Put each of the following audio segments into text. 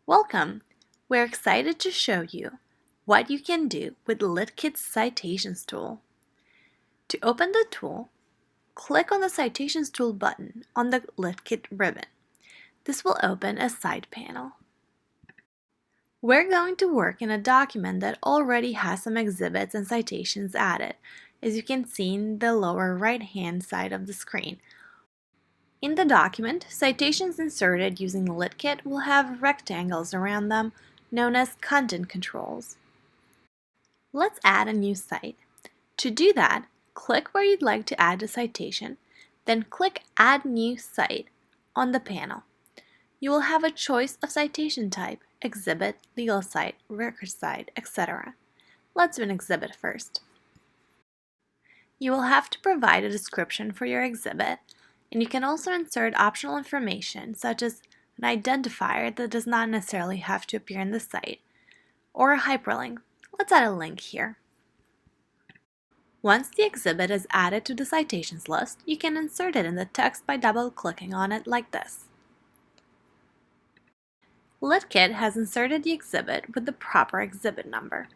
Welcome! We're excited to show you what you can do with LitKit's Citations tool. To open the tool, click on the Citations tool button on the LitKit ribbon. This will open a side panel. We're going to work in a document that already has some exhibits and citations added, as you can see in the lower right-hand side of the screen. In the document, citations inserted using LitKit will have rectangles around them, known as content controls. Let's add a new cite. To do that, click where you'd like to add a citation, then click Add New Cite on the panel. You will have a choice of citation type, exhibit, legal cite, record cite, etc. Let's do an exhibit first. You will have to provide a description for your exhibit, and you can also insert optional information such as an identifier that does not necessarily have to appear in the cite, or a hyperlink. Let's add a link here. Once the exhibit is added to the citations list, you can insert it in the text by double-clicking on it like this. LitKit has inserted the exhibit with the proper exhibit number.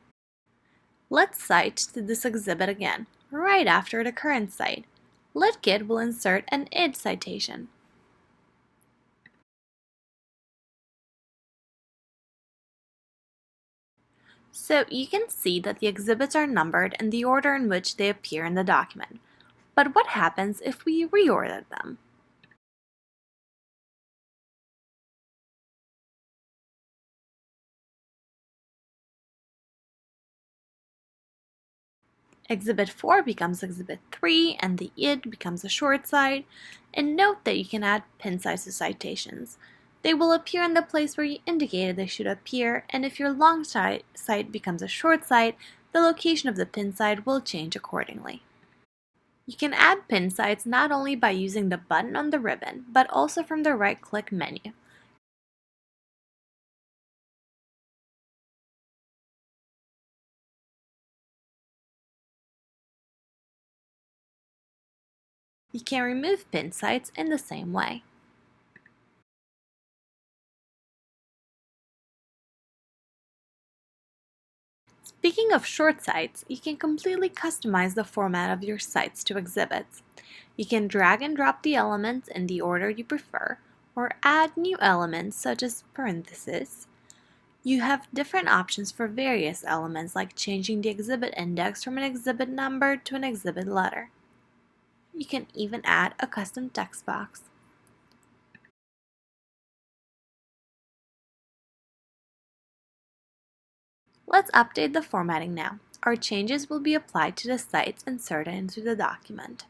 Let's cite to this exhibit again, right after the current cite. LitKit will insert an id citation. So you can see that the exhibits are numbered in the order in which they appear in the document. But what happens if we reorder them? Exhibit 4 becomes Exhibit 3 and the id becomes a short cite. And note that you can add pin sites to citations. They will appear in the place where you indicated they should appear, and if your long cite becomes a short cite, the location of the pin site will change accordingly. You can add pin sites not only by using the button on the ribbon, but also from the right-click menu. You can remove pin sites in the same way. Speaking of short cites, you can completely customize the format of your cites to exhibits. You can drag and drop the elements in the order you prefer, or add new elements such as parentheses. You have different options for various elements like changing the exhibit index from an exhibit number to an exhibit letter. You can even add a custom text box. Let's update the formatting now. Our changes will be applied to the cites inserted into the document.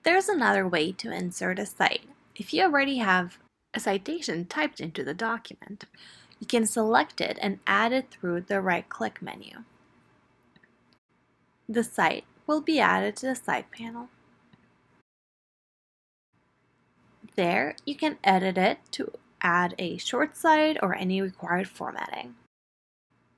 There's another way to insert a cite. If you already have a citation typed into the document, you can select it and add it through the right-click menu. The cite will be added to the cite panel. There, you can edit it to add a short cite or any required formatting.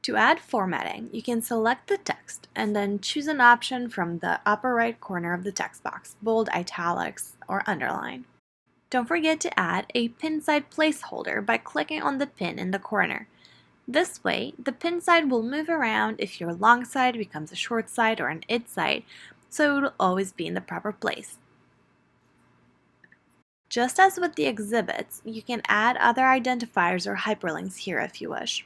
To add formatting, you can select the text and then choose an option from the upper right corner of the text box, bold, italics, or underline. Don't forget to add a pin site placeholder by clicking on the pin in the corner. This way, the pin site will move around if your long cite becomes a short cite or an id cite, so it will always be in the proper place. Just as with the exhibits, you can add other identifiers or hyperlinks here if you wish.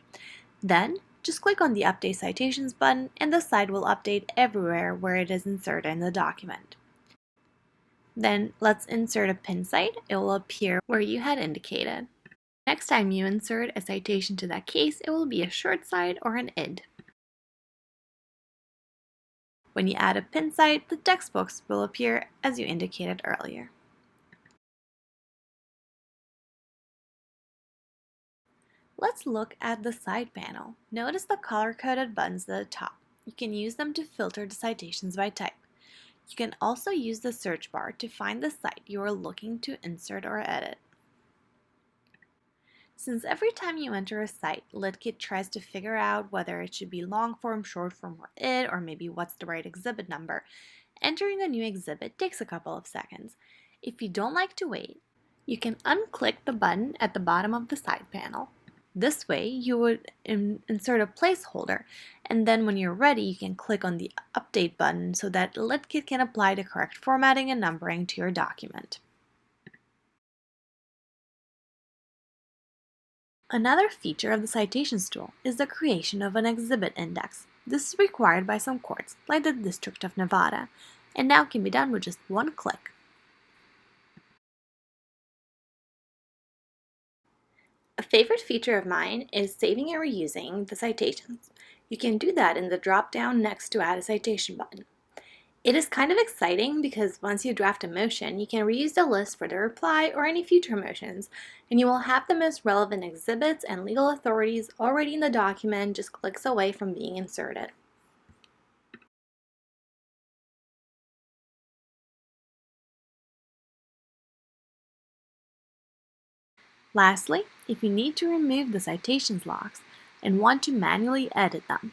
Then, just click on the Update Citations button and the cite will update everywhere where it is inserted in the document. Then, let's insert a pin site. It will appear where you had indicated. Next time you insert a citation to that case, it will be a short cite or an id. When you add a pin site, the text box will appear as you indicated earlier. Let's look at the side panel. Notice the color-coded buttons at the top. You can use them to filter the citations by type. You can also use the search bar to find the cite you are looking to insert or edit. Since every time you enter a cite, LitKit tries to figure out whether it should be long form, short form, or id, or maybe what's the right exhibit number, Entering a new exhibit takes a couple of seconds. If you don't like to wait, you can unclick the button at the bottom of the side panel. This way, you would insert a placeholder, and then when you're ready, you can click on the Update button so that LitKit can apply the correct formatting and numbering to your document. Another feature of the Citations tool is the creation of an exhibit index. This is required by some courts, like the District of Nevada, and now can be done with just one click. A favorite feature of mine is saving and reusing the citations. You can do that in the drop-down next to Add a Citation button. It is kind of exciting because once you draft a motion, you can reuse the list for the reply or any future motions, and you will have the most relevant exhibits and legal authorities already in the document just clicks away from being inserted. Lastly, if you need to remove the citations locks and want to manually edit them,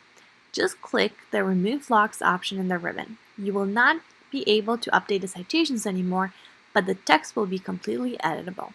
just click the Remove Locks option in the ribbon. You will not be able to update the citations anymore, but the text will be completely editable.